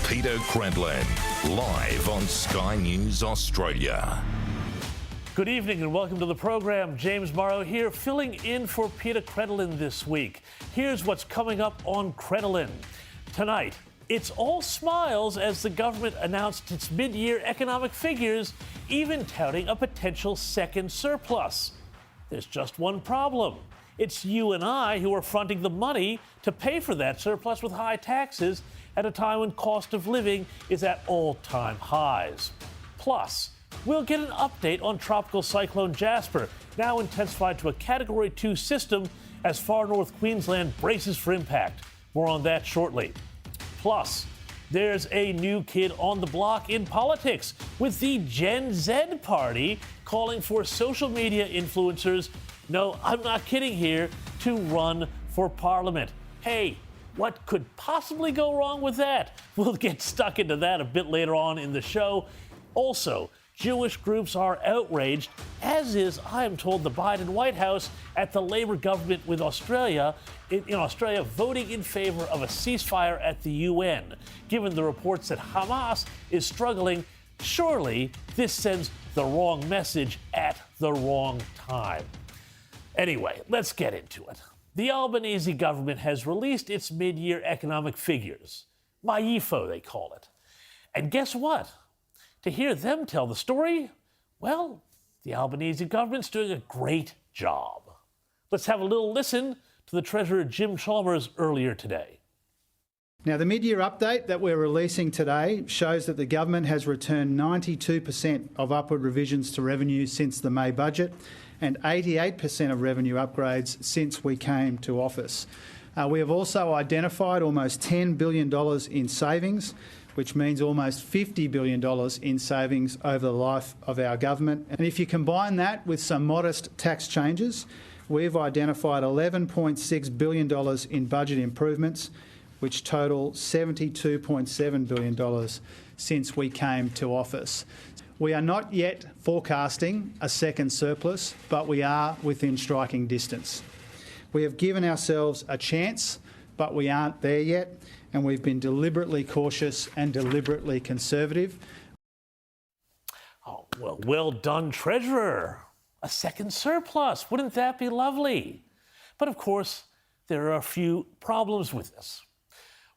Peter Credlin, live on Sky News Australia. Good evening and welcome to the program. James Morrow here, filling in for Peter Credlin this week. Here's what's coming up on Credlin. Tonight, it's all smiles as the government announced its mid-year economic figures, even touting a potential second surplus. There's just one problem. It's you and I who are fronting the money to pay for that surplus with high taxes at a time when cost of living is at all-time highs. Plus, we'll get an update on Tropical Cyclone Jasper, now intensified to a Category 2 system as far north Queensland braces for impact. More on that shortly. Plus, there's a new kid on the block in politics, with the Gen Z party calling for social media influencers, no, I'm not kidding here, to run for parliament. Hey, what could possibly go wrong with that? We'll get stuck into that a bit later on in the show. Also, Jewish groups are outraged, as is, I am told, the Biden White House at the Labour government in Australia voting in favor of a ceasefire at the UN. Given the reports that Hamas is struggling, surely this sends the wrong message at the wrong time. Anyway, let's get into it. The Albanese government has released its mid-year economic figures. MYEFO, they call it. And guess what? To hear them tell the story, well, the Albanese government's doing a great job. Let's have a little listen to the Treasurer Jim Chalmers earlier today. Now, the mid-year update that we're releasing today shows that the government has returned 92% of upward revisions to revenue since the May budget and 88% of revenue upgrades since we came to office. We have also identified almost $10 billion in savings, which means almost $50 billion in savings over the life of our government. And if you combine that with some modest tax changes, we've identified $11.6 billion in budget improvements, which total $72.7 billion since we came to office. We are not yet forecasting a second surplus, but we are within striking distance. We have given ourselves a chance, but we aren't there yet, and we've been deliberately cautious and deliberately conservative. Oh, well done, Treasurer. A second surplus. Wouldn't that be lovely? But of course, there are a few problems with this.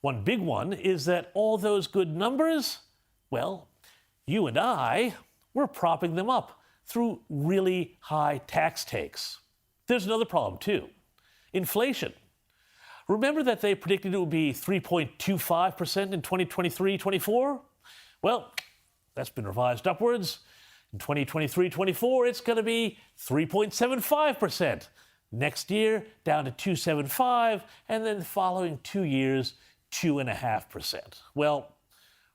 One big one is that all those good numbers, well, you and I, we're propping them up through really high tax takes. There's another problem too. Inflation. Remember that they predicted it would be 3.25% in 2023-24? Well, that's been revised upwards. In 2023-24, it's going to be 3.75%. Next year, down to 2.75%, and then the following 2 years, 2.5%. Well,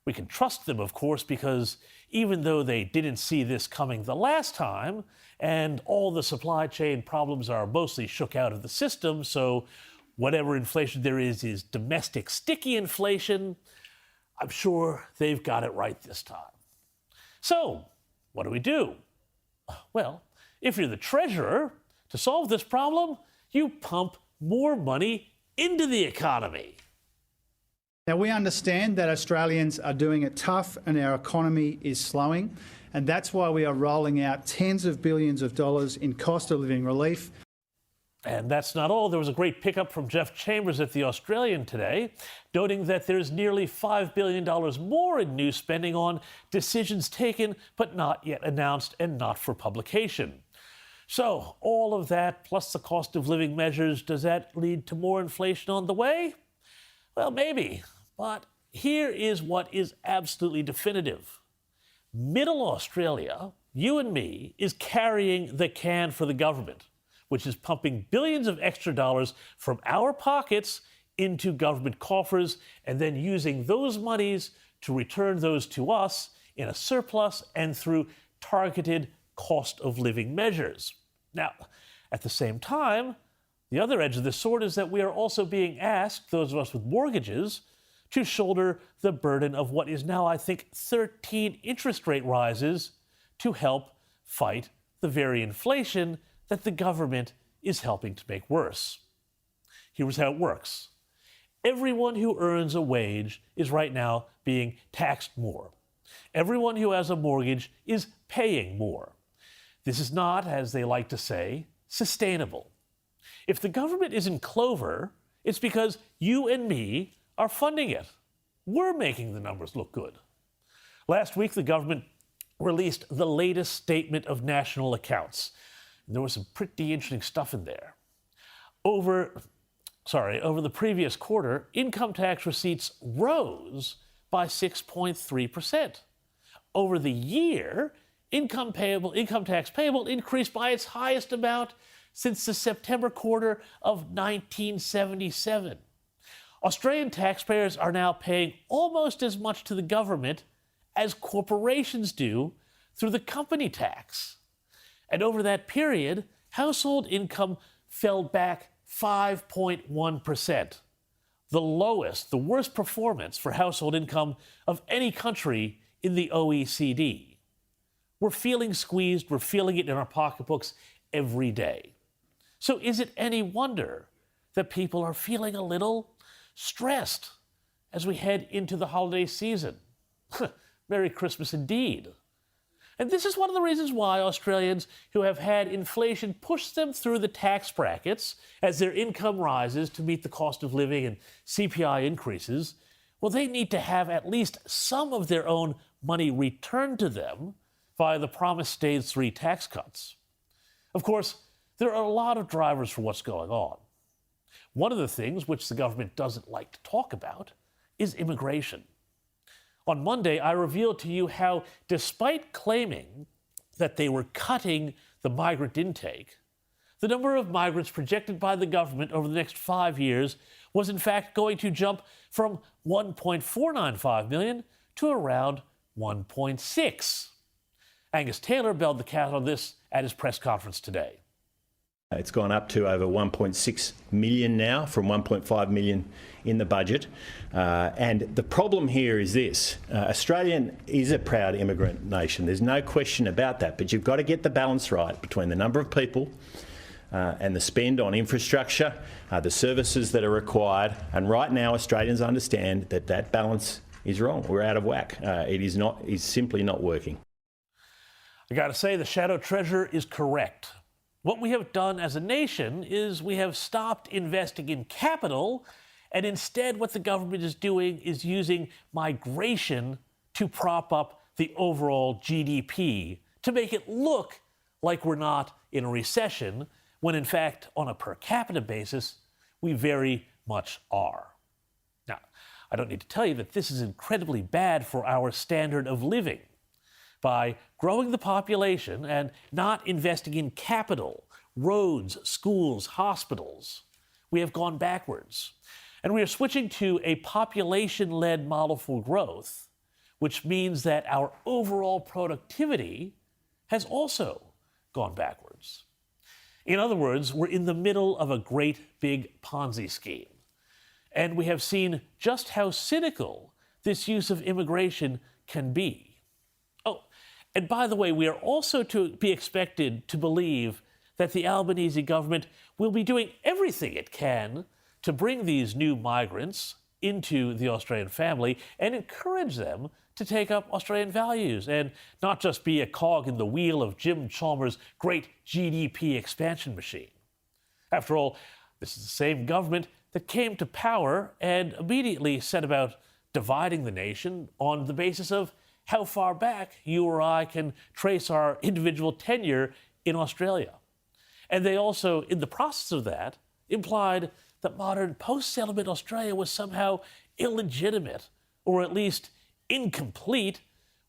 we can trust them, of course, because even though they didn't see this coming the last time, and all the supply chain problems are mostly shook out of the system, so whatever inflation there is domestic sticky inflation, I'm sure they've got it right this time. So, what do? Well, if you're the treasurer, to solve this problem, you pump more money into the economy. Now, we understand that Australians are doing it tough and our economy is slowing, and that's why we are rolling out tens of billions of dollars in cost of living relief. And that's not all. There was a great pickup from Jeff Chambers at The Australian today, noting that there's nearly $5 billion more in new spending on decisions taken but not yet announced and not for publication. So all of that, plus the cost of living measures, does that lead to more inflation on the way? Well, maybe, but here is what is absolutely definitive. Middle Australia, you and me, is carrying the can for the government, which is pumping billions of extra dollars from our pockets into government coffers and then using those monies to return those to us in a surplus and through targeted cost of living measures. Now, at the same time, the other edge of the sword is that we are also being asked, those of us with mortgages, to shoulder the burden of what is now, I think, 13 interest rate rises to help fight the very inflation that the government is helping to make worse. Here's how it works. Everyone who earns a wage is right now being taxed more. Everyone who has a mortgage is paying more. This is not, as they like to say, sustainable. If the government is in clover, it's because you and me are funding it. We're making the numbers look good. Last week, the government released the latest statement of national accounts. There was some pretty interesting stuff in there. Over the previous quarter, income tax receipts rose by 6.3%. Over the year, income tax payable increased by its highest amount since the September quarter of 1977. Australian taxpayers are now paying almost as much to the government as corporations do through the company tax. And over that period, household income fell back 5.1%, the lowest, the worst performance for household income of any country in the OECD. We're feeling squeezed, we're feeling it in our pocketbooks every day. So is it any wonder that people are feeling a little stressed as we head into the holiday season? Merry Christmas indeed. And this is one of the reasons why Australians who have had inflation push them through the tax brackets as their income rises to meet the cost of living and CPI increases, well, they need to have at least some of their own money returned to them via the promised Stage 3 tax cuts. Of course, there are a lot of drivers for what's going on. One of the things which the government doesn't like to talk about is immigration. On Monday, I revealed to you how, despite claiming that they were cutting the migrant intake, the number of migrants projected by the government over the next 5 years was in fact going to jump from 1.495 million to around 1.6. Angus Taylor bailed the cat on this at his press conference today. It's gone up to over 1.6 million now from 1.5 million in the budget. And the problem here is this. Australia is a proud immigrant nation. There's no question about that. But you've got to get the balance right between the number of people and the spend on infrastructure, the services that are required. And right now, Australians understand that that balance is wrong. We're out of whack. It is simply not working. I got to say, the Shadow Treasurer is correct. What we have done as a nation is we have stopped investing in capital, and instead what the government is doing is using migration to prop up the overall GDP, to make it look like we're not in a recession, when in fact, on a per capita basis, we very much are. Now, I don't need to tell you that this is incredibly bad for our standard of living. By growing the population and not investing in capital, roads, schools, hospitals, we have gone backwards. And we are switching to a population-led model for growth, which means that our overall productivity has also gone backwards. In other words, we're in the middle of a great big Ponzi scheme. And we have seen just how cynical this use of immigration can be. Oh, and by the way, we are also to be expected to believe that the Albanese government will be doing everything it can to bring these new migrants into the Australian family and encourage them to take up Australian values and not just be a cog in the wheel of Jim Chalmers' great GDP expansion machine. After all, this is the same government that came to power and immediately set about dividing the nation on the basis of how far back you or I can trace our individual tenure in Australia. And they also, in the process of that, implied that modern post-settlement Australia was somehow illegitimate, or at least incomplete,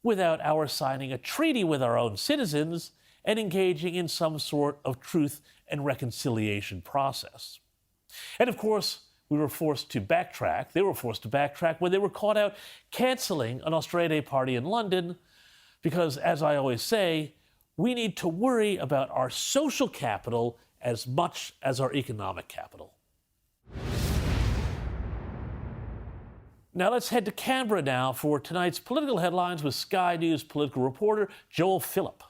without our signing a treaty with our own citizens and engaging in some sort of truth and reconciliation process. And of course, we were forced to backtrack. They were forced to backtrack when they were caught out cancelling an Australia Day party in London because, as I always say, we need to worry about our social capital as much as our economic capital. Now let's head to Canberra now for tonight's political headlines with Sky News political reporter Joel Phillip.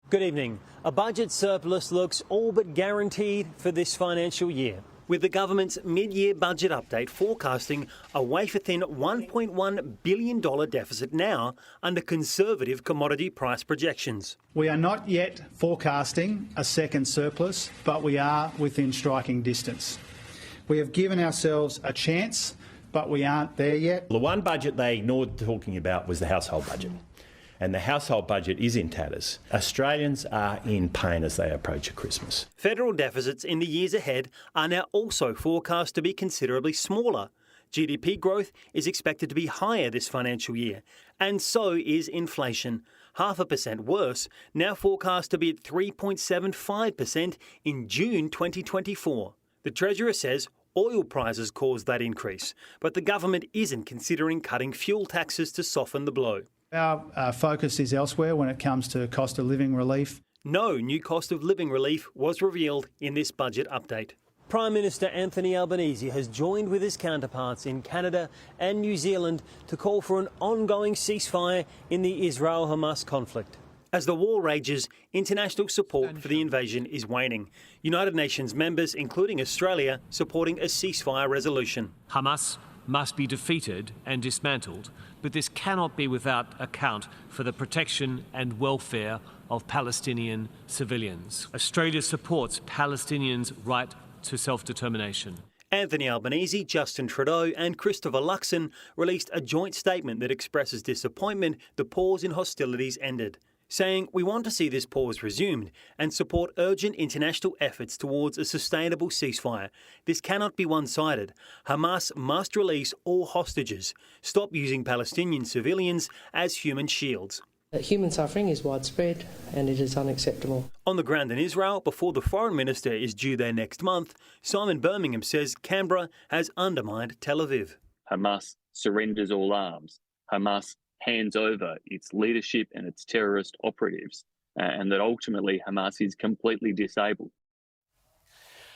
Good evening. A budget surplus looks all but guaranteed for this financial year. with the government's mid-year budget update forecasting a wafer-thin $1.1 billion deficit now under conservative commodity price projections. We are not yet forecasting a second surplus, but we are within striking distance. We have given ourselves a chance, but we aren't there yet. The one budget they ignored talking about was the household budget. And the household budget is in tatters. Australians are in pain as they approach Christmas. Federal deficits in the years ahead are now also forecast to be considerably smaller. GDP growth is expected to be higher this financial year, and so is inflation. 0.5% worse, now forecast to be at 3.75% in June 2024. The Treasurer says oil prices caused that increase, but the government isn't considering cutting fuel taxes to soften the blow. Our focus is elsewhere when it comes to cost of living relief. No new cost of living relief was revealed in this budget update. Prime Minister Anthony Albanese has joined with his counterparts in Canada and New Zealand to call for an ongoing ceasefire in the Israel-Hamas conflict. As the war rages, international support for the invasion is waning. United Nations members, including Australia, supporting a ceasefire resolution. Hamas must be defeated and dismantled, but this cannot be without account for the protection and welfare of Palestinian civilians. Australia supports Palestinians' right to self-determination. Anthony Albanese, Justin Trudeau and Christopher Luxon released a joint statement that expresses disappointment the pause in hostilities ended, saying we want to see this pause resumed and support urgent international efforts towards a sustainable ceasefire. This cannot be one-sided. Hamas must release all hostages, stop using Palestinian civilians as human shields. Human suffering is widespread and it is unacceptable. On the ground in Israel, before the Foreign Minister is due there next month, Simon Birmingham says Canberra has undermined Tel Aviv. Hamas surrenders all arms. Hamas hands over its leadership and its terrorist operatives, and that ultimately Hamas is completely disabled.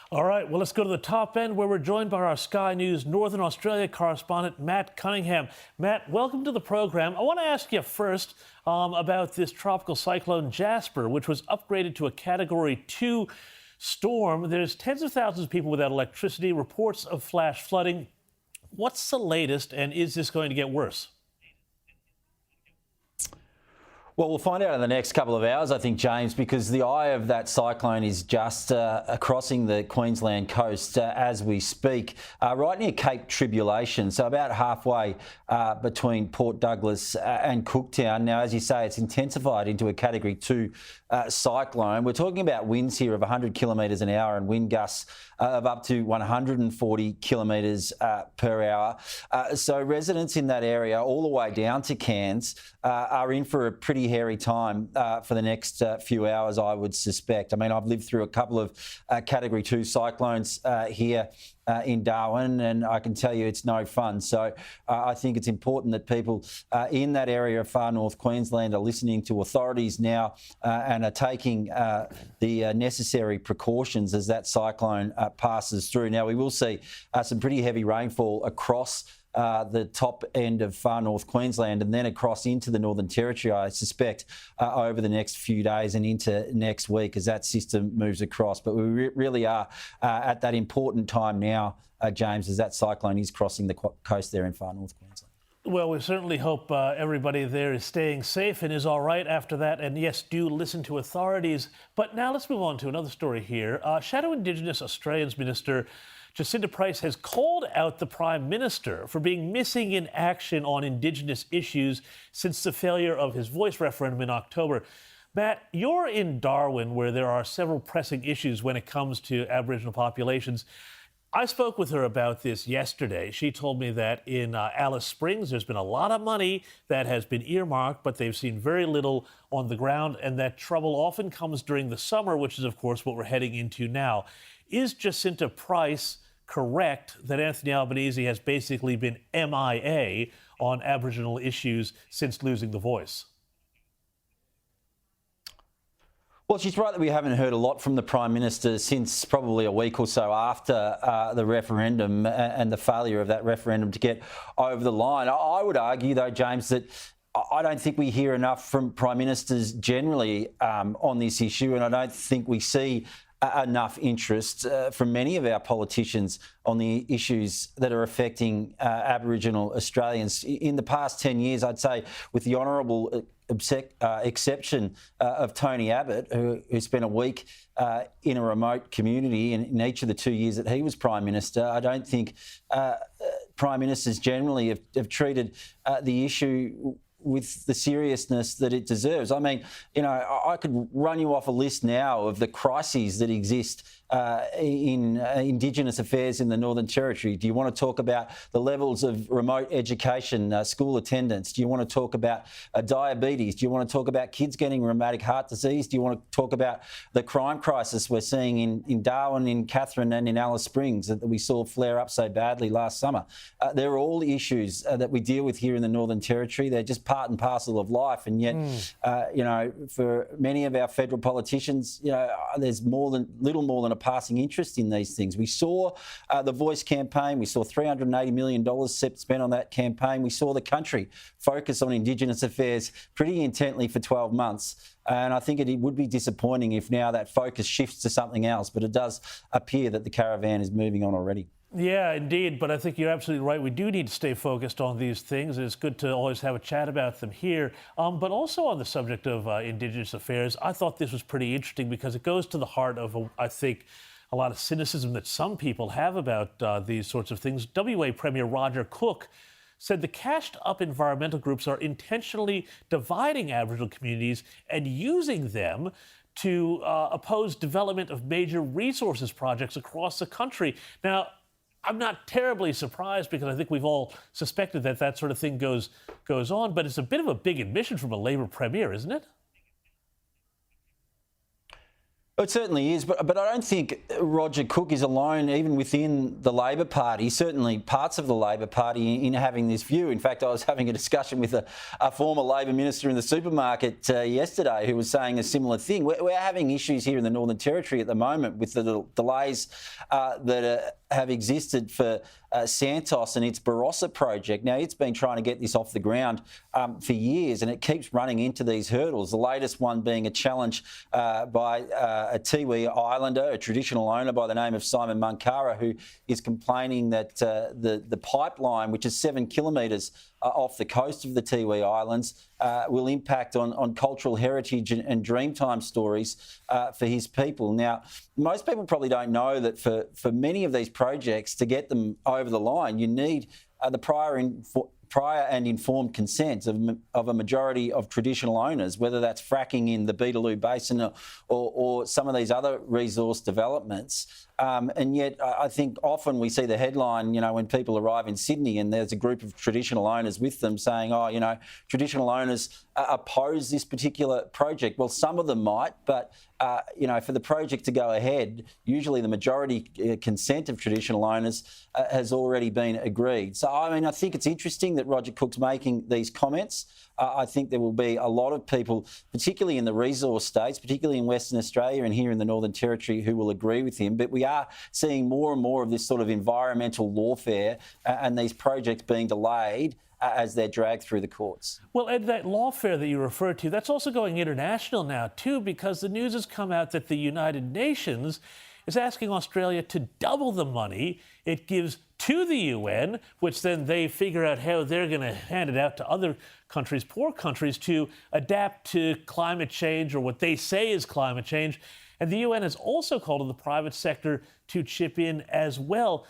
All right, well, let's go to the top end where we're joined by our Sky News Northern Australia correspondent, Matt Cunningham. Matt, welcome to the program. I want to ask you first about this tropical cyclone Jasper, which was upgraded to a Category 2 storm. There's tens of thousands of people without electricity, reports of flash flooding. What's the latest, and is this going to get worse? Well, we'll find out in the next couple of hours, I think, James, because the eye of that cyclone is just crossing the Queensland coast as we speak, right near Cape Tribulation, so about halfway between Port Douglas and Cooktown. Now, as you say, it's intensified into a Category 2 cyclone. We're talking about winds here of 100 kilometres an hour and wind gusts of up to 140 kilometres per hour. So residents in that area, all the way down to Cairns, are in for a pretty hairy time for the next few hours, I would suspect. I mean, I've lived through a couple of Category 2 cyclones here in Darwin, and I can tell you it's no fun. So I think it's important that people in that area of far north Queensland are listening to authorities now and are taking the necessary precautions as that cyclone passes through. Now, we will see some pretty heavy rainfall across the top end of far north Queensland and then across into the Northern Territory, I suspect, over the next few days and into next week as that system moves across. But we really are at that important time now, James, as that cyclone is crossing the coast there in far north Queensland. Well, we certainly hope everybody there is staying safe and is all right after that. And yes, do listen to authorities. But now let's move on to another story here. Shadow Indigenous Australians Minister Jacinta Price has called out the Prime Minister for being missing in action on Indigenous issues since the failure of his voice referendum in October. Matt, you're in Darwin, where there are several pressing issues when it comes to Aboriginal populations. I spoke with her about this yesterday. She told me that in Alice Springs, there's been a lot of money that has been earmarked, but they've seen very little on the ground, and that trouble often comes during the summer, which is, of course, what we're heading into now. Is Jacinta Price correct that Anthony Albanese has basically been MIA on Aboriginal issues since losing the voice? Well, she's right that we haven't heard a lot from the Prime Minister since probably a week or so after the referendum and the failure of that referendum to get over the line. I would argue, though, James, that I don't think we hear enough from Prime Ministers generally on this issue, and I don't think we see enough interest from many of our politicians on the issues that are affecting Aboriginal Australians. In the past 10 years, I'd say, with the honourable exception of Tony Abbott, who spent a week in a remote community in each of the 2 years that he was Prime Minister, I don't think Prime Ministers generally have treated the issue with the seriousness that it deserves. I mean, I could run you off a list now of the crises that exist in Indigenous affairs in the Northern Territory. Do you want to talk about the levels of remote education, school attendance? Do you want to talk about diabetes? Do you want to talk about kids getting rheumatic heart disease? Do you want to talk about the crime crisis we're seeing in Darwin, in Katherine and in Alice Springs that we saw flare up so badly last summer? They're all issues that we deal with here in the Northern Territory. They're just part and parcel of life. And yet, for many of our federal politicians, there's little more than a passing interest in these things. We saw the Voice campaign. We saw $380 million spent on that campaign. We saw the country focus on Indigenous affairs pretty intently for 12 months. And I think it would be disappointing if now that focus shifts to something else. But it does appear that the caravan is moving on already. Yeah, indeed. But I think you're absolutely right. We do need to stay focused on these things. It's good to always have a chat about them here. But also on the subject of Indigenous affairs, I thought this was pretty interesting because it goes to the heart of, I think, a lot of cynicism that some people have about these sorts of things. WA Premier Roger Cook said the cashed-up environmental groups are intentionally dividing Aboriginal communities and using them to oppose development of major resources projects across the country. Now, I'm not terribly surprised because I think we've all suspected that that sort of thing goes on, but it's a bit of a big admission from a Labor Premier, isn't it? It certainly is, but I don't think Roger Cook is alone, even within the Labor Party, certainly parts of the Labor Party, in having this view. In fact, I was having a discussion with a former Labor minister in the supermarket yesterday who was saying a similar thing. We're having issues here in the Northern Territory at the moment with the delays that have existed for Santos and its Barossa project. Now, it's been trying to get this off the ground for years, and it keeps running into these hurdles, the latest one being a challenge by a Tiwi Islander, a traditional owner by the name of Simon Munkara, who is complaining that the pipeline, which is 7 kilometres off the coast of the Tiwi Islands, will impact on cultural heritage and Dreamtime stories for his people. Now, most people probably don't know that for many of these projects, to get them over the line, you need the prior and informed consent of a majority of traditional owners, whether that's fracking in the Beetaloo Basin or some of these other resource developments. And yet I think often we see the headline, when people arrive in Sydney and there's a group of traditional owners with them saying, traditional owners oppose this particular project. Well, some of them might, but for the project to go ahead, usually the majority consent of traditional owners has already been agreed. So, I think it's interesting that Roger Cook's making these comments. I think there will be a lot of people, particularly in the resource states, particularly in Western Australia and here in the Northern Territory, who will agree with him. But we are seeing more and more of this sort of environmental lawfare and these projects being delayed as they're dragged through the courts. Well, Ed, that lawfare that you referred to, that's also going international now too, because the news has come out that the United Nations is asking Australia to double the money it gives to the UN, which then they figure out how they're going to hand it out to other countries, poor countries, to adapt to climate change, or what they say is climate change. And the UN has also called on the private sector to chip in as well.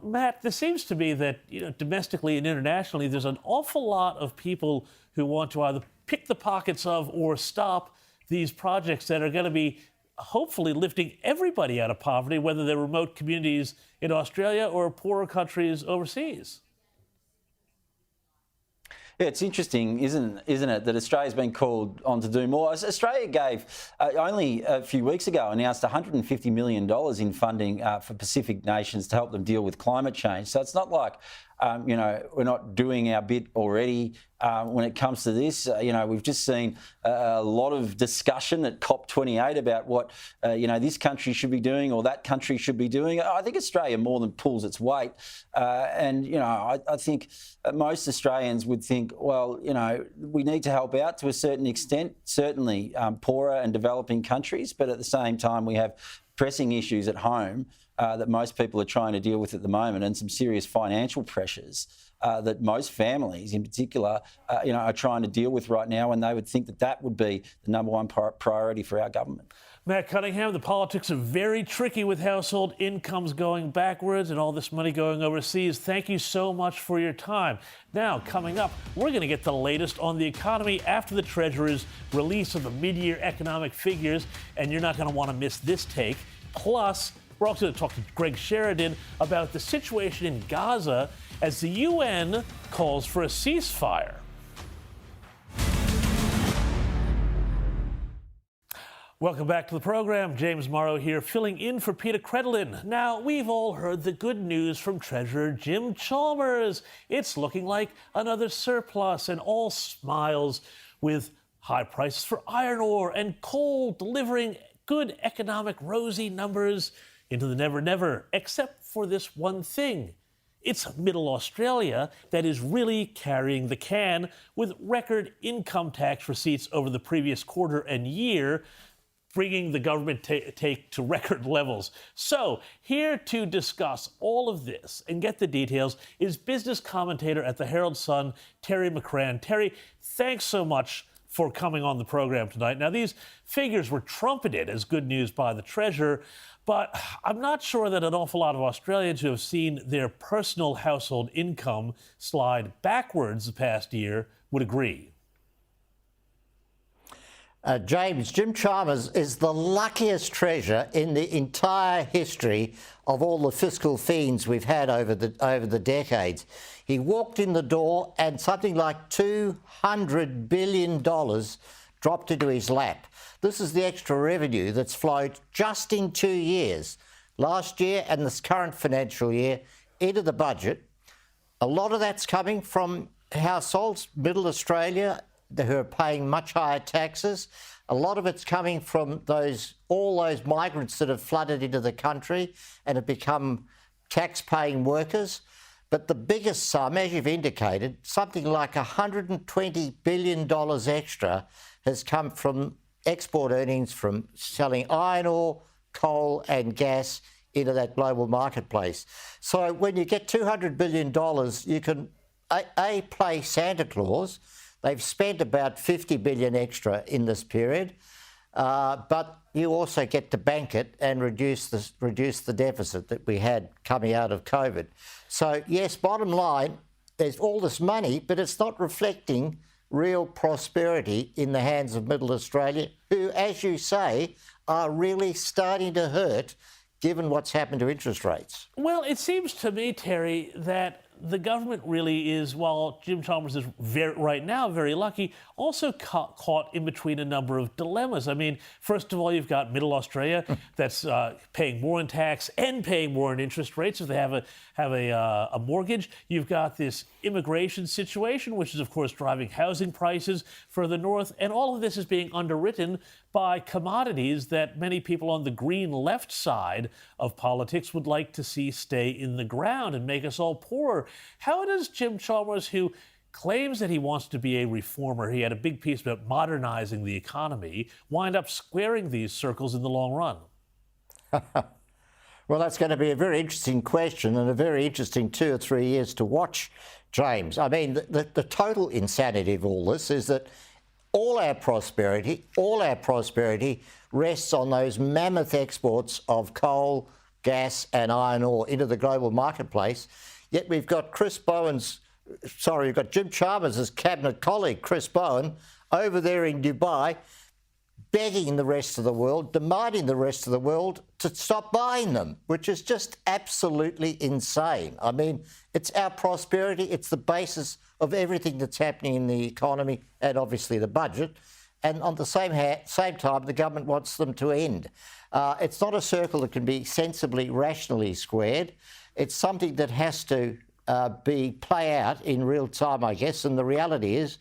Matt, this seems to be that domestically and internationally, there's an awful lot of people who want to either pick the pockets of or stop these projects that are going to be hopefully lifting everybody out of poverty, whether they're remote communities in Australia or poorer countries overseas. Yeah, it's interesting, isn't it, that Australia's been called on to do more. Australia gave, only a few weeks ago, announced $150 million in funding for Pacific nations to help them deal with climate change. So it's not like, we're not doing our bit already when it comes to this. We've just seen a lot of discussion at COP28 about what, this country should be doing or that country should be doing. I think Australia more than pulls its weight. I think most Australians would think, well, we need to help out to a certain extent, certainly poorer and developing countries, but at the same time we have pressing issues at home that most people are trying to deal with at the moment, and some serious financial pressures that most families in particular are trying to deal with right now, and they would think that that would be the number one priority for our government. Matt Cunningham, the politics are very tricky with household incomes going backwards and all this money going overseas. Thank you so much for your time. Now, coming up, we're going to get the latest on the economy after the Treasurer's release of the mid-year economic figures, and you're not going to want to miss this take. Plus, we're also going to talk to Greg Sheridan about the situation in Gaza as the UN calls for a ceasefire. Welcome back to the program. James Morrow here, filling in for Peter Credlin. Now, we've all heard the good news from Treasurer Jim Chalmers. It's looking like another surplus and all smiles, with high prices for iron ore and coal delivering good economic rosy numbers into the never never, except for this one thing. It's Middle Australia that is really carrying the can, with record income tax receipts over the previous quarter and year, bringing the government take to record levels. So, here to discuss all of this and get the details is business commentator at the Herald Sun, Terry McCrann. Terry, thanks so much for coming on the program tonight. Now, these figures were trumpeted as good news by the Treasurer, but I'm not sure that an awful lot of Australians who have seen their personal household income slide backwards the past year would agree. James, Jim Chalmers is the luckiest treasurer in the entire history of all the fiscal fiends we've had over the decades. He walked in the door and something like $200 billion dropped into his lap. This is the extra revenue that's flowed just in 2 years, last year and this current financial year, into the budget. A lot of that's coming from households, Middle Australia, who are paying much higher taxes. A lot of it's coming from all those migrants that have flooded into the country and have become tax-paying workers. But the biggest sum, as you've indicated, something like $120 billion extra has come from export earnings from selling iron ore, coal and gas into that global marketplace. So when you get $200 billion, you can play Santa Claus. They've spent about $50 billion extra in this period, but you also get to bank it and reduce the deficit that we had coming out of COVID. So yes, bottom line, there's all this money, but it's not reflecting real prosperity in the hands of Middle Australia, who, as you say, are really starting to hurt given what's happened to interest rates. Well, it seems to me, Terry, that the government really is, while Jim Chalmers is right now very lucky, also caught in between a number of dilemmas. I mean, first of all, you've got Middle Australia that's paying more in tax and paying more in interest rates if they have a mortgage. You've got this immigration situation, which is, of course, driving housing prices further north. And all of this is being underwritten by commodities that many people on the green left side of politics would like to see stay in the ground and make us all poorer. How does Jim Chalmers, who claims that he wants to be a reformer, he had a big piece about modernizing the economy, wind up squaring these circles in the long run? Well, that's going to be a very interesting question and a very interesting 2 or 3 years to watch, James. I mean, the total insanity of all this is that all our prosperity rests on those mammoth exports of coal, gas and iron ore into the global marketplace. Yet we've got Jim Chalmers' cabinet colleague, Chris Bowen, over there in Dubai, begging the rest of the world, demanding the rest of the world to stop buying them, which is just absolutely insane. I mean, it's our prosperity, it's the basis of everything that's happening in the economy and obviously the budget. And on the same time, the government wants them to end. It's not a circle that can be sensibly, rationally squared. It's something that has to play out in real time, I guess. And the reality is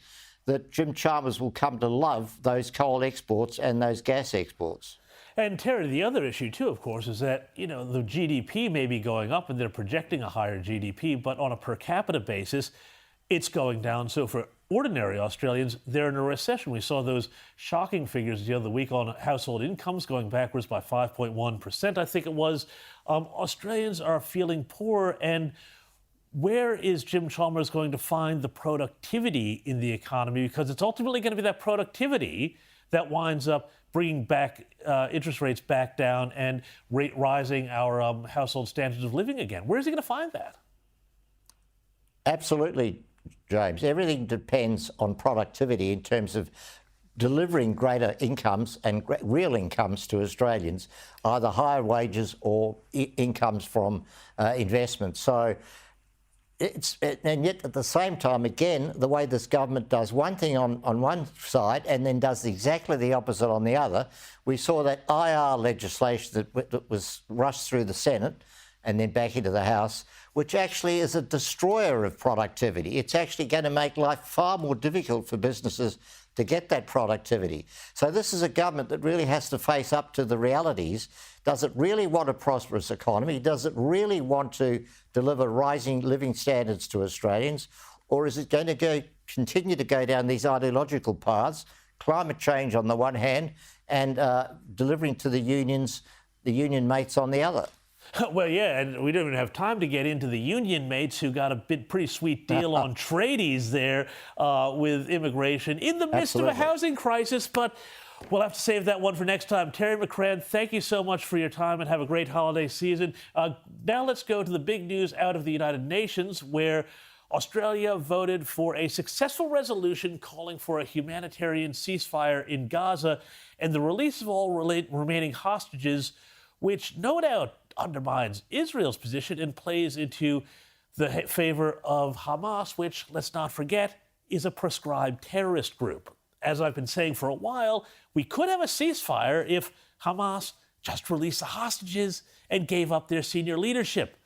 that Jim Chalmers will come to love those coal exports and those gas exports. And Terry, the other issue too, of course, is that, the GDP may be going up and they're projecting a higher GDP, but on a per capita basis, it's going down. So for ordinary Australians, they're in a recession. We saw those shocking figures the other week on household incomes going backwards by 5.1%, I think it was. Australians are feeling poor, and where is Jim Chalmers going to find the productivity in the economy? Because it's ultimately going to be that productivity that winds up bringing back interest rates back down and rising our household standards of living again. Where is he going to find that? Absolutely, James. Everything depends on productivity in terms of delivering greater incomes and real incomes to Australians, either higher wages or incomes from investment. So, and yet at the same time, again, the way this government does one thing on one side and then does exactly the opposite on the other. We saw that IR legislation that was rushed through the Senate and then back into the House, which actually is a destroyer of productivity. It's actually going to make life far more difficult for businesses to get that productivity. So this is a government that really has to face up to the realities. Does it really want a prosperous economy? Does it really want to deliver rising living standards to Australians? Or is it going to continue to go down these ideological paths, climate change on the one hand, and delivering to the unions, the union mates on the other? Well, yeah, and we don't even have time to get into the union mates who got a pretty sweet deal on tradies there with immigration in the midst of a housing crisis, but we'll have to save that one for next time. Terry McCrann, thank you so much for your time and have a great holiday season. Now let's go to the big news out of the United Nations, where Australia voted for a successful resolution calling for a humanitarian ceasefire in Gaza and the release of all remaining hostages, which no doubt undermines Israel's position and plays into the favor of Hamas, which, let's not forget, is a proscribed terrorist group. As I've been saying for a while, we could have a ceasefire if Hamas just released the hostages and gave up their senior leadership.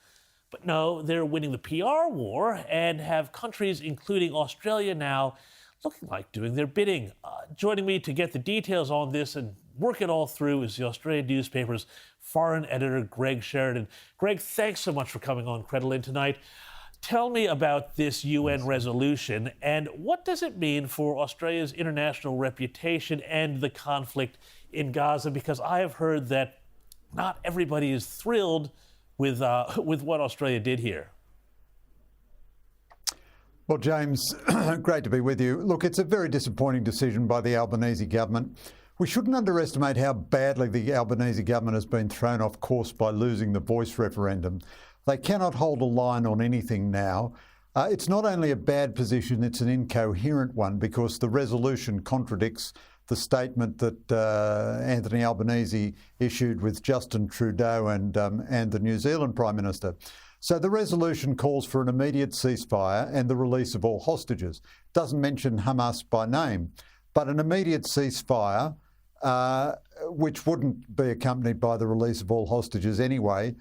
But no, they're winning the PR war and have countries, including Australia now, looking like doing their bidding. Joining me to get the details on this and work it all through is the Australian newspaper's foreign editor, Greg Sheridan. Greg, thanks so much for coming on Credlin tonight. Tell me about this UN resolution and what does it mean for Australia's international reputation and the conflict in Gaza? Because I have heard that not everybody is thrilled with what Australia did here. Well, James, great to be with you. Look, it's a very disappointing decision by the Albanese government. We shouldn't underestimate how badly the Albanese government has been thrown off course by losing the Voice referendum. They cannot hold a line on anything now. It's not only a bad position, it's an incoherent one because the resolution contradicts the statement that Anthony Albanese issued with Justin Trudeau and the New Zealand Prime Minister. So the resolution calls for an immediate ceasefire and the release of all hostages. Doesn't mention Hamas by name, but an immediate ceasefire, which wouldn't be accompanied by the release of all hostages anyway,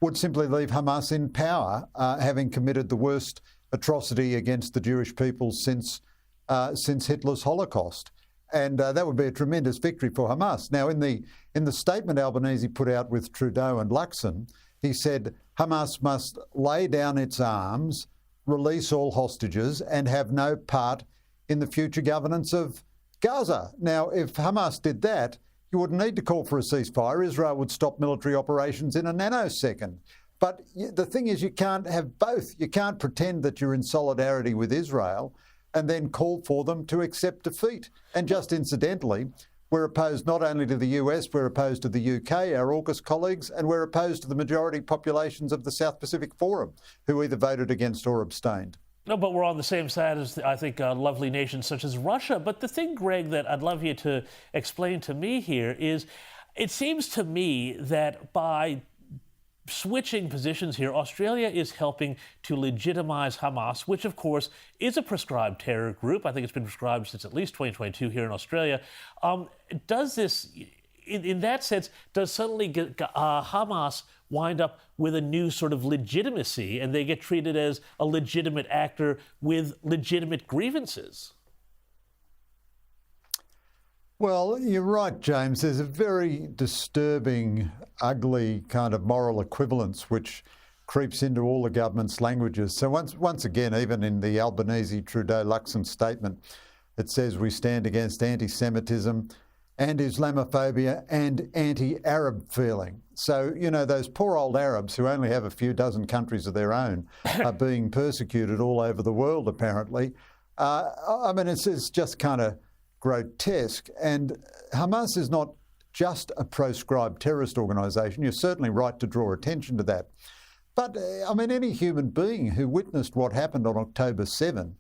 would simply leave Hamas in power, having committed the worst atrocity against the Jewish people since Hitler's Holocaust. And that would be a tremendous victory for Hamas. Now, in the statement Albanese put out with Trudeau and Luxon, he said Hamas must lay down its arms, release all hostages, and have no part in the future governance of Gaza. Now, if Hamas did that, you wouldn't need to call for a ceasefire. Israel would stop military operations in a nanosecond. But the thing is, you can't have both. You can't pretend that you're in solidarity with Israel and then call for them to accept defeat. And just incidentally, we're opposed not only to the US, we're opposed to the UK, our AUKUS colleagues, and we're opposed to the majority populations of the South Pacific Forum, who either voted against or abstained. No, but we're on the same side as, I think, lovely nations such as Russia. But the thing, Greg, that I'd love you to explain to me here is, it seems to me that by switching positions here, Australia is helping to legitimize Hamas, which, of course, is a proscribed terror group. I think it's been proscribed since at least 2022 here in Australia. Does this, in that sense, does suddenly Hamas wind up with a new sort of legitimacy and they get treated as a legitimate actor with legitimate grievances? Well, you're right, James. There's a very disturbing, ugly kind of moral equivalence which creeps into all the government's languages. So once again, even in the Albanese-Trudeau-Luxon statement, it says we stand against anti-Semitism and Islamophobia and anti-Arab feeling. So, you know, those poor old Arabs who only have a few dozen countries of their own are being persecuted all over the world, apparently. I mean, it's just kind of grotesque. And Hamas is not just a proscribed terrorist organisation. You're certainly right to draw attention to that. But, I mean, any human being who witnessed what happened on October 7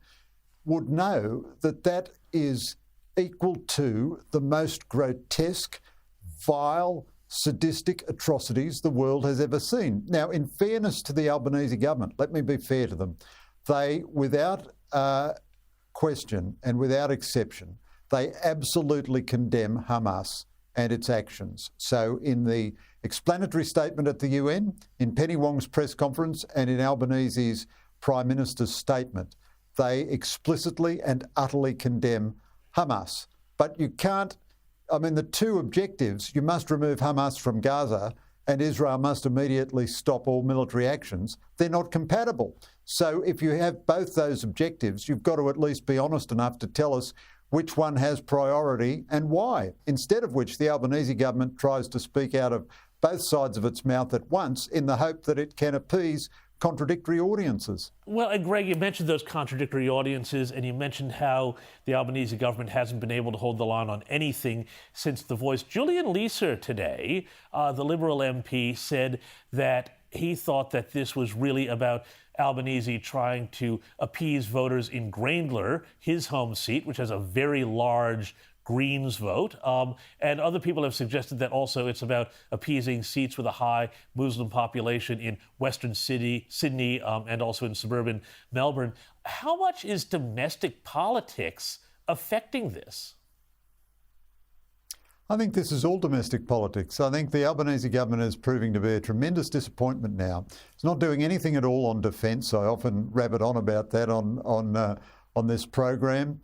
would know that that is equal to the most grotesque, vile, sadistic atrocities the world has ever seen. Now, in fairness to the Albanese government, let me be fair to them, they, without question and without exception, they absolutely condemn Hamas and its actions. So in the explanatory statement at the UN, in Penny Wong's press conference and in Albanese's Prime Minister's statement, they explicitly and utterly condemn Hamas. But you can't, I mean, the two objectives, you must remove Hamas from Gaza and Israel must immediately stop all military actions, they're not compatible. So if you have both those objectives, you've got to at least be honest enough to tell us which one has priority and why. Instead of which, the Albanese government tries to speak out of both sides of its mouth at once in the hope that it can appease contradictory audiences. Well, and Greg, you mentioned those contradictory audiences, and you mentioned how the Albanese government hasn't been able to hold the line on anything since The Voice. Julian Leeser today, the Liberal MP, said that he thought that this was really about Albanese trying to appease voters in Grayndler, his home seat, which has a very large Greens vote. And other people have suggested that also it's about appeasing seats with a high Muslim population in Western Sydney, and also in suburban Melbourne. How much is domestic politics affecting this? I think this is all domestic politics. I think the Albanese government is proving to be a tremendous disappointment now. It's not doing anything at all on defence. I often rabbit on about that on this program.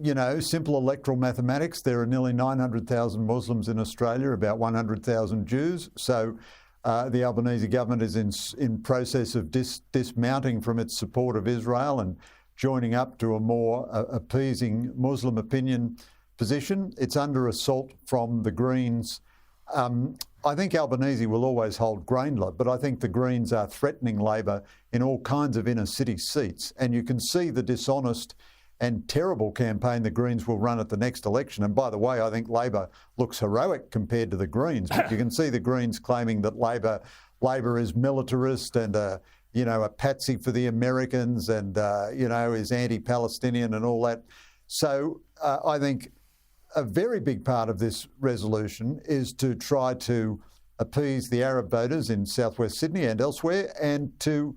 You know, simple electoral mathematics. There are nearly 900,000 Muslims in Australia, about 100,000 Jews. So the Albanese government is in process of dismounting from its support of Israel and joining up to a more appeasing Muslim opinion position. It's under assault from the Greens. I think Albanese will always hold Grayndler, but I think the Greens are threatening Labor in all kinds of inner city seats. And you can see the dishonest and terrible campaign the Greens will run at the next election. And by the way, I think Labor looks heroic compared to the Greens, but you can see the Greens claiming that Labor is militarist and a patsy for the Americans and is anti-Palestinian and all that. So I think a very big part of this resolution is to try to appease the Arab voters in southwest Sydney and elsewhere, and to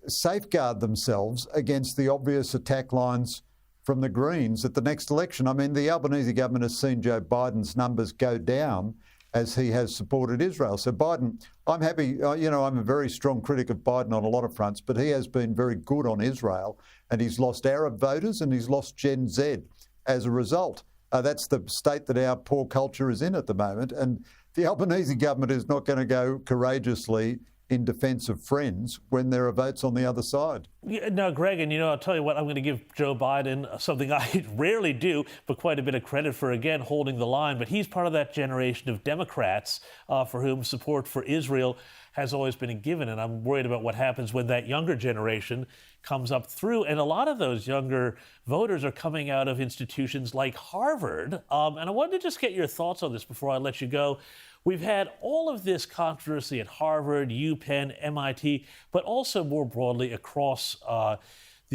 safeguard themselves against the obvious attack lines from the Greens at the next election. I mean, the Albanese government has seen Joe Biden's numbers go down as he has supported Israel. So Biden, I'm happy, I'm a very strong critic of Biden on a lot of fronts, but he has been very good on Israel, and he's lost Arab voters and he's lost Gen Z as a result. That's the state that our poor culture is in at the moment. And the Albanese government is not going to go courageously in defence of friends when there are votes on the other side. Yeah, no, Greg, and I'll tell you what, I'm going to give Joe Biden something I rarely do, but quite a bit of credit for, again, holding the line. But he's part of that generation of Democrats for whom support for Israel has always been a given. And I'm worried about what happens when that younger generation comes up through. And a lot of those younger voters are coming out of institutions like Harvard. And I wanted to just get your thoughts on this before I let you go. We've had all of this controversy at Harvard, UPenn, MIT, but also more broadly across the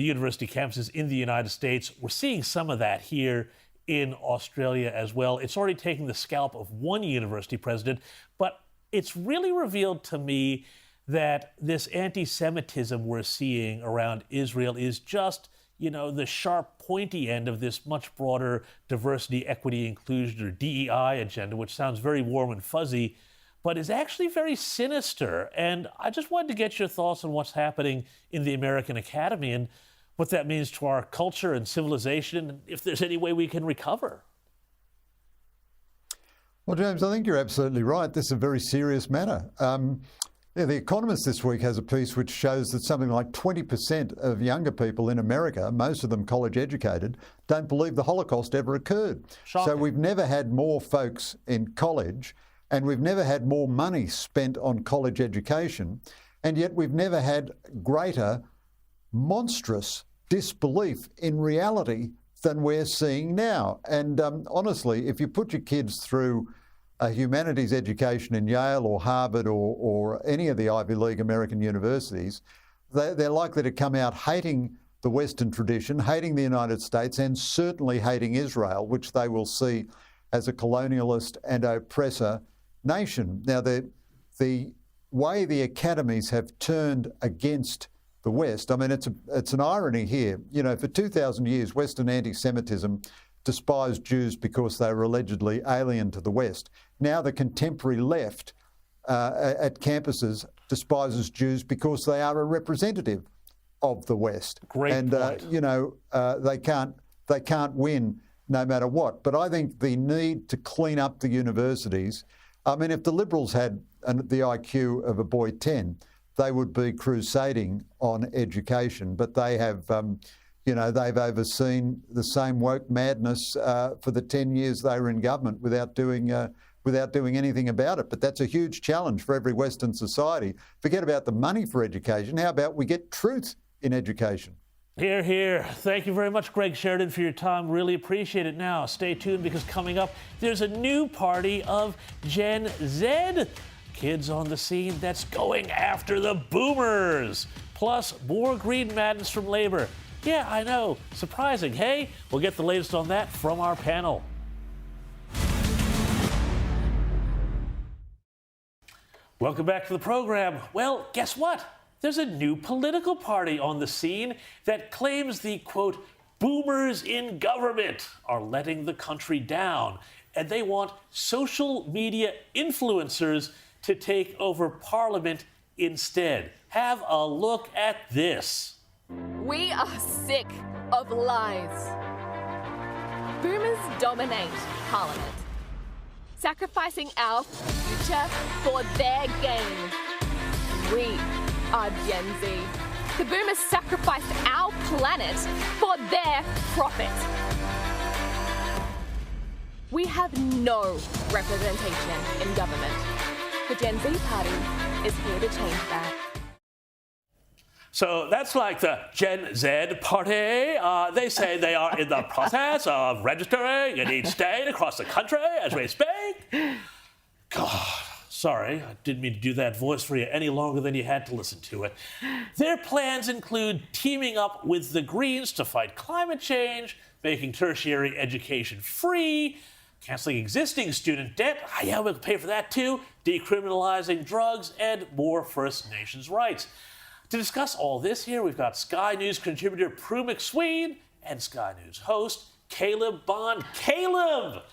university campuses in the United States. We're seeing some of that here in Australia as well. It's already taken the scalp of one university president, but it's really revealed to me that this anti-Semitism we're seeing around Israel is just the sharp, pointy end of this much broader diversity, equity, inclusion, or DEI agenda, which sounds very warm and fuzzy, but is actually very sinister. And I just wanted to get your thoughts on what's happening in the American Academy and what that means to our culture and civilization, and if there's any way we can recover. Well, James, I think you're absolutely right. This is a very serious matter. Yeah, The Economist this week has a piece which shows that something like 20% of younger people in America, most of them college educated, don't believe the Holocaust ever occurred. Shocking. So we've never had more folks in college, and we've never had more money spent on college education, and yet we've never had greater monstrous disbelief in reality than we're seeing now. And honestly, if you put your kids through a humanities education in Yale or Harvard or any of the Ivy League American universities, they're likely to come out hating the Western tradition, hating the United States, and certainly hating Israel, which they will see as a colonialist and oppressor nation. Now, the way the academies have turned against the West, I mean, it's an irony here. You know, for 2,000 years, Western anti-Semitism despised Jews because they were allegedly alien to the West. Now the contemporary left at campuses despises Jews because they are a representative of the West. Great point. You know, they can't win no matter what. But I think the need to clean up the universities, I mean, if the Liberals had the IQ of a boy 10, they would be crusading on education, but they have, you know, they've overseen the same woke madness for the 10 years they were in government without doing anything about it. But that's a huge challenge for every Western society. Forget about the money for education. How about we get truth in education? Hear, hear. Thank you very much, Greg Sheridan, for your time. Really appreciate it. Now, stay tuned because coming up, there's a new party of Gen Z. Kids on the scene that's going after the boomers. Plus, more green madness from Labour. Yeah, I know. Surprising, hey? We'll get the latest on that from our panel. Welcome back to the program. Well, guess what? There's a new political party on the scene that claims the, quote, boomers in government are letting the country down. And they want social media influencers to take over Parliament instead. Have a look at this. We are sick of lies. Boomers dominate Parliament, sacrificing our future for their gain. We are Gen Z. The boomers sacrificed our planet for their profit. We have no representation in government. The Gen Z party is here to change that. So that's like the Gen Z party. They say they are in the process of registering in each state across the country as we speak. God, sorry, I didn't mean to do that voice for you any longer than you had to listen to it. Their plans include teaming up with the Greens to fight climate change, making tertiary education free, canceling existing student debt, yeah, we'll pay for that too, decriminalizing drugs, and more First Nations rights. To discuss all this here, we've got Sky News contributor Prue McSween and Sky News host Caleb Bond. Caleb,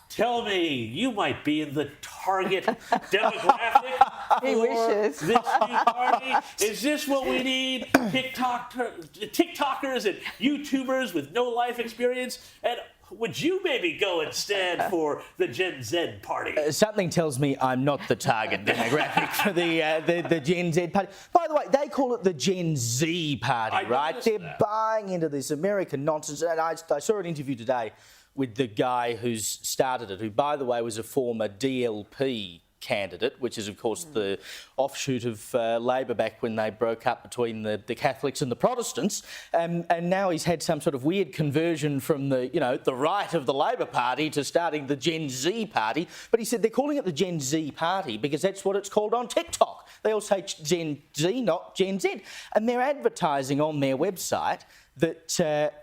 tell me, you might be in the target demographic for this new party. Is this what we need? TikTokers and YouTubers with no life experience? And would you maybe go instead for the Gen Z party? Something tells me I'm not the target demographic for the Gen Z party. By the way, they call it the Gen Z party, right? They're buying into this American nonsense. And I saw an interview today with the guy who's started it, who, by the way, was a former DLP candidate, which is, of course, the offshoot of Labor back when they broke up between the Catholics and the Protestants. And now he's had some sort of weird conversion from the right of the Labor Party to starting the Gen Z party. But he said they're calling it the Gen Z party because that's what it's called on TikTok. They all say Gen Z, not Gen Z. And they're advertising on their website that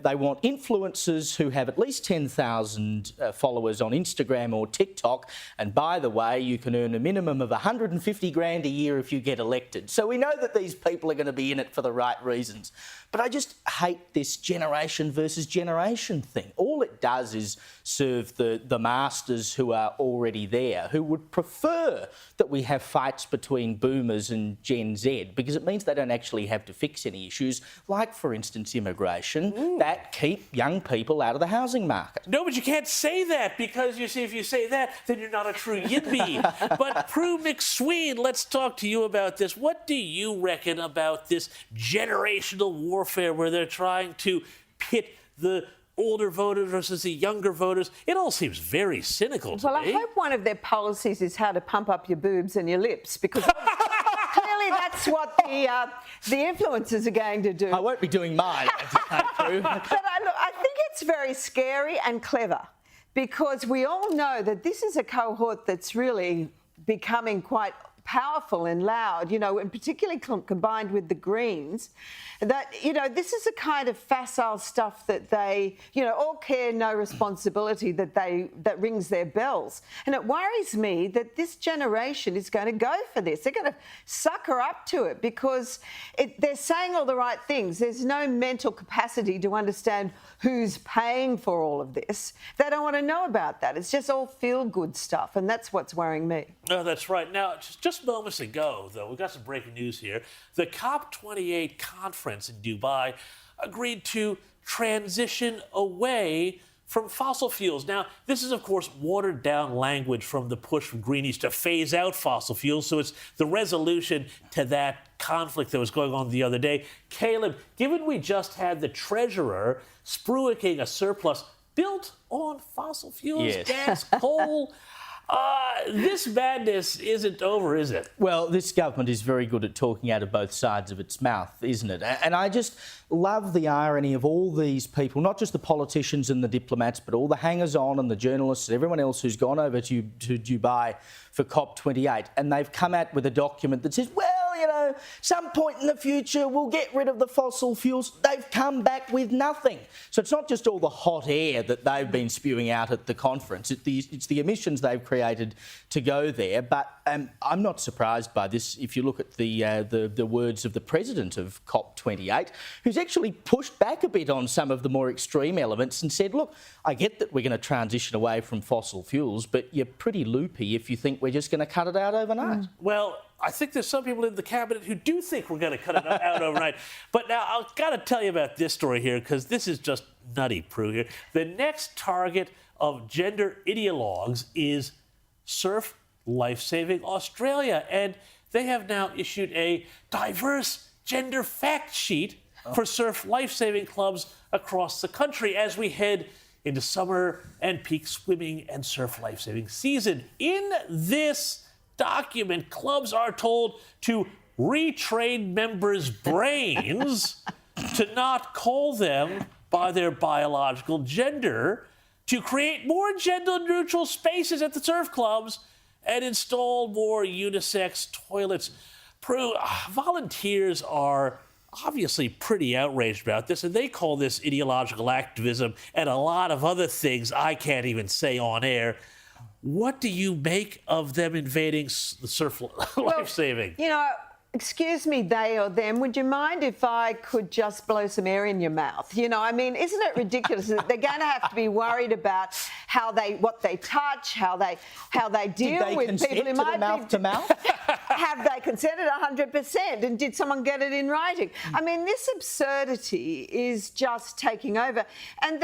they want influencers who have at least 10,000 followers on Instagram or TikTok. And by the way, you can earn a minimum of 150 grand a year if you get elected. So we know that these people are going to be in it for the right reasons. But I just hate this generation versus generation thing. All it does is serve the masters who are already there, who would prefer that we have fights between boomers and Gen Z, because it means they don't actually have to fix any issues, like, for instance, immigration. operation that keep young people out of the housing market. No, but you can't say that because, you see, if you say that, then you're not a true Yidby. But Prue McSween, let's talk to you about this. What do you reckon about this generational warfare where they're trying to pit the older voters versus the younger voters? It all seems very cynical to me. Well, I hope one of their policies is how to pump up your boobs and your lips, because clearly that's what the influencers are going to do. I won't be doing mine. But I think it's very scary and clever, because we all know that this is a cohort that's really becoming quite powerful and loud, and particularly combined with the Greens, that, this is the kind of facile stuff that they, all care, no responsibility, that rings their bells. And it worries me that this generation is going to go for this. They're going to sucker up to it because they're saying all the right things. There's no mental capacity to understand who's paying for all of this. They don't want to know about that. It's just all feel-good stuff, and that's what's worrying me. No, that's right. Now, just moments ago, though, we've got some breaking news here. The COP28 conference in Dubai agreed to transition away from fossil fuels. Now, this is, of course, watered-down language from the push from Greenies to phase out fossil fuels, so it's the resolution to that conflict that was going on the other day. Caleb, given we just had the Treasurer spruiking a surplus built on fossil fuels, gas, coal, this madness isn't over, is it? Well, this government is very good at talking out of both sides of its mouth, isn't it? And I just love the irony of all these people, not just the politicians and the diplomats, but all the hangers-on and the journalists and everyone else who's gone over to Dubai for COP28, and they've come out with a document that says, well, some point in the future we'll get rid of the fossil fuels. They've come back with nothing. So it's not just all the hot air that they've been spewing out at the conference. It's the emissions they've created to go there. But I'm not surprised by this if you look at the words of the president of COP28, who's actually pushed back a bit on some of the more extreme elements and said, look, I get that we're going to transition away from fossil fuels, but you're pretty loopy if you think we're just going to cut it out overnight. Well, I think there's some people in the cabinet who do think we're going to cut it out overnight. But now I've got to tell you about this story here, because this is just nutty, Prue, here. The next target of gender ideologues is Surf Lifesaving Australia. And they have now issued a diverse gender fact sheet for surf lifesaving clubs across the country as we head into summer and peak swimming and surf lifesaving season. In this document, clubs are told to retrain members' brains to not call them by their biological gender, to create more gender-neutral spaces at the surf clubs, and install more unisex toilets. Prue, volunteers are obviously pretty outraged about this, and they call this ideological activism and a lot of other things I can't even say on air. What do you make of them invading the surf lifesaving? Excuse me, they or them, would you mind if I could just blow some air in your mouth? Isn't it ridiculous that they're going to have to be worried about what they touch, how they deal with people who might be mouth to mouth? Have they consented 100%? And did someone get it in writing? This absurdity is just taking over, and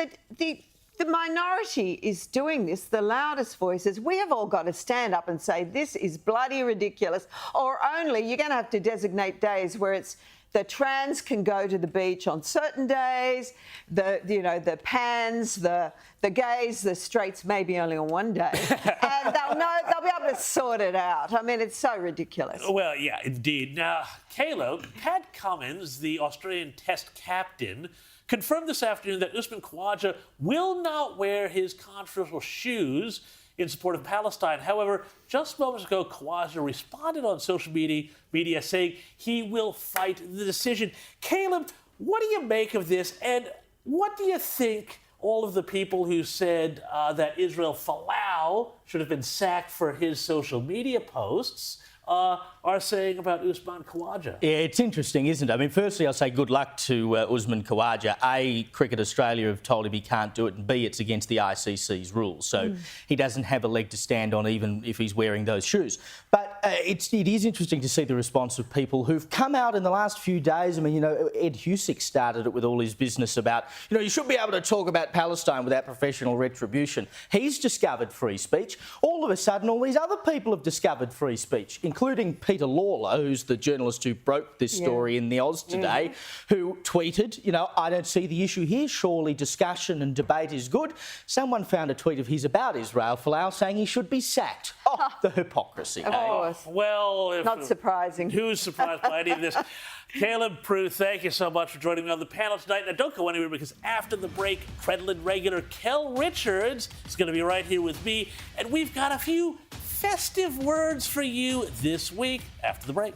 the minority is doing this, the loudest voices. We have all got to stand up and say, this is bloody ridiculous. Or only you're going to have to designate days where it's the trans can go to the beach on certain days, the pans, the gays, the straights maybe only on one day. And they'll be able to sort it out. It's so ridiculous. Well, yeah, indeed. Now, Caleb, Pat Cummins, the Australian Test captain, confirmed this afternoon that Usman Khawaja will not wear his controversial shoes in support of Palestine. However, just moments ago, Khawaja responded on social media saying he will fight the decision. Caleb, what do you make of this? And what do you think all of the people who said that Israel Folau should have been sacked for his social media posts are saying about Usman Khawaja? Yeah, it's interesting, isn't it? Firstly, I'll say good luck to Usman Khawaja. A, Cricket Australia have told him he can't do it, and B, it's against the ICC's rules. So he doesn't have a leg to stand on even if he's wearing those shoes. But it is interesting to see the response of people who've come out in the last few days. I mean, Ed Husick started it with all his business about, you should be able to talk about Palestine without professional retribution. He's discovered free speech. All of a sudden, all these other people have discovered free speech, including Peter Lawler, who's the journalist who broke this story in the Oz today, who tweeted, I don't see the issue here. Surely discussion and debate is good. Someone found a tweet of his about Israel Folau saying he should be sacked. Oh, the hypocrisy. Of course. Well, not surprising. Who's surprised by any of this? Caleb Prue, thank you so much for joining me on the panel tonight. Now, don't go anywhere, because after the break, Credlin regular Kel Richards is going to be right here with me, and we've got a few festive words for you this week after the break.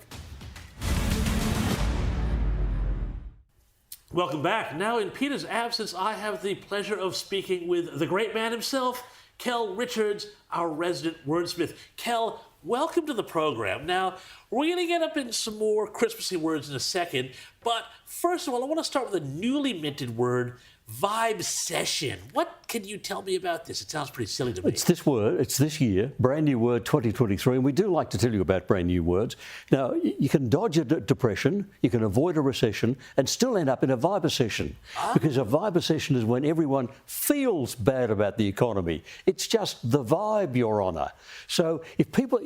Welcome back. Now, in Peter's absence, I have the pleasure of speaking with the great man himself, Kel Richards, our resident wordsmith. Kel, welcome to the program. Now, we're going to get up in some more Christmassy words in a second, but first of all, I want to start with a newly minted word, vibe session. What can you tell me about this? It sounds pretty silly to me. It's this word, it's this year, brand new word 2023, and we do like to tell you about brand new words. Now, you can dodge a depression, you can avoid a recession, and still end up in a vibecession. Because a vibecession is when everyone feels bad about the economy. It's just the vibe you're on. So if people,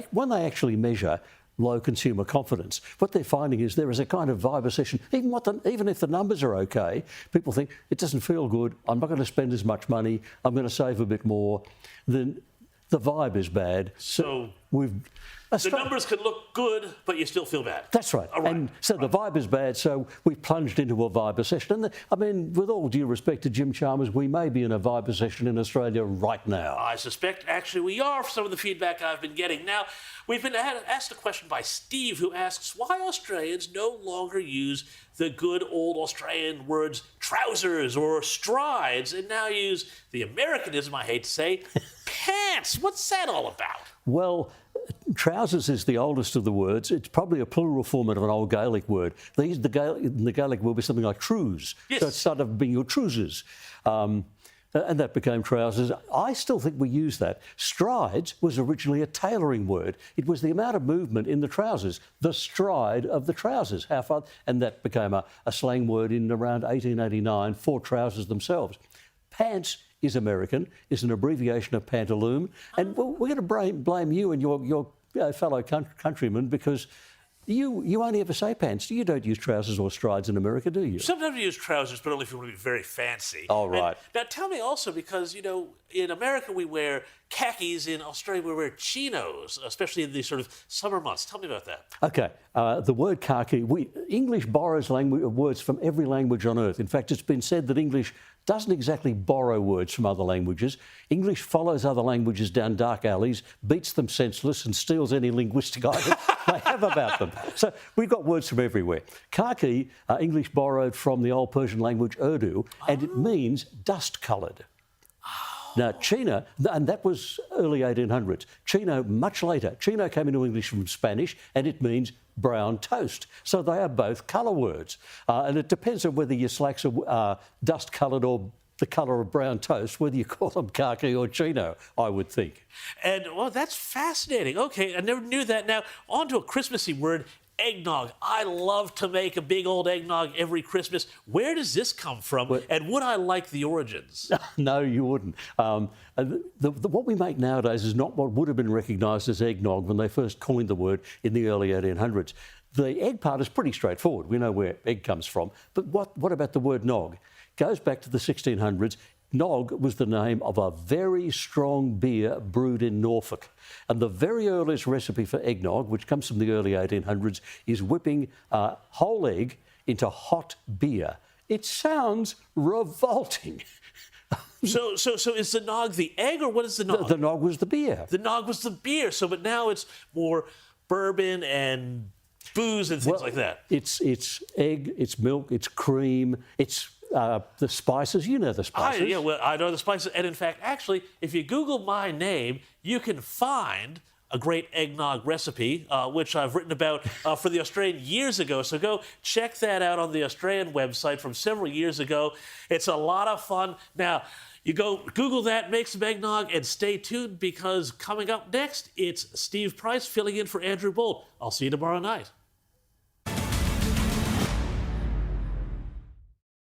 when they actually measure low consumer confidence, what they're finding is there is a kind of vibecession. Even if the numbers are okay, people think it doesn't feel good, I'm not going to spend as much money, I'm going to save a bit more. Then the vibe is bad. So the numbers can look good, but you still feel bad. That's right. And so the vibe is bad, so we've plunged into a vibecession. And with all due respect to Jim Chalmers, we may be in a vibecession in Australia right now. I suspect actually we are, for some of the feedback I've been getting. Now, we've been asked a question by Steve, who asks why Australians no longer use the good old Australian words trousers or strides and now use the Americanism, I hate to say, pants. What's that all about? Well, trousers is the oldest of the words. It's probably a plural form of an old Gaelic word. The Gaelic will be something like trews. Yes. So it started off being your trousers. And that became trousers. I still think we use that. Strides was originally a tailoring word. It was the amount of movement in the trousers, the stride of the trousers, how far, and that became a slang word in around 1889 for trousers themselves. Pants is American, is an abbreviation of pantaloon, and we're going to blame you and your fellow countrymen because you only ever say pants. You don't use trousers or strides in America, do you? Sometimes you use trousers, but only if you want to be very fancy. Oh, right. And now tell me also, because, in America we wear khakis, in Australia we wear chinos, especially in these sort of summer months. Tell me about that. Okay. The word khaki, English borrows words from every language on earth. In fact, it's been said that English doesn't exactly borrow words from other languages. English follows other languages down dark alleys, beats them senseless and steals any linguistic items they have about them. So we've got words from everywhere. Khaki, English borrowed from the old Persian language Urdu, and it means dust-coloured. Now, chino, and that was early 1800s. Chino, much later. Chino came into English from Spanish, and it means brown toast. So they are both colour words. And it depends on whether your slacks are dust-coloured or the colour of brown toast, whether you call them khaki or chino, I would think. And, well, that's fascinating. Okay, I never knew that. Now, on to a Christmassy word, eggnog. I love to make a big old eggnog every Christmas. Where does this come from, and would I like the origins? No, you wouldn't. What we make nowadays is not what would have been recognised as eggnog when they first coined the word in the early 1800s. The egg part is pretty straightforward. We know where egg comes from. But what about the word nog? Goes back to the 1600s. Nog was the name of a very strong beer brewed in Norfolk. And the very earliest recipe for eggnog, which comes from the early 1800s, is whipping a whole egg into hot beer. It sounds revolting. So is the nog the egg, or what is the nog? The nog was the beer. The nog was the beer. But now it's more bourbon and booze and things like that. It's egg, it's milk, it's cream, it's the spices. You know the spices. I know the spices. And in fact, actually, if you Google my name, you can find a great eggnog recipe, which I've written about for The Australian years ago. So go check that out on the Australian website from several years ago. It's a lot of fun. Now, you go Google that, make some eggnog, and stay tuned because coming up next, it's Steve Price filling in for Andrew Bolt. I'll see you tomorrow night.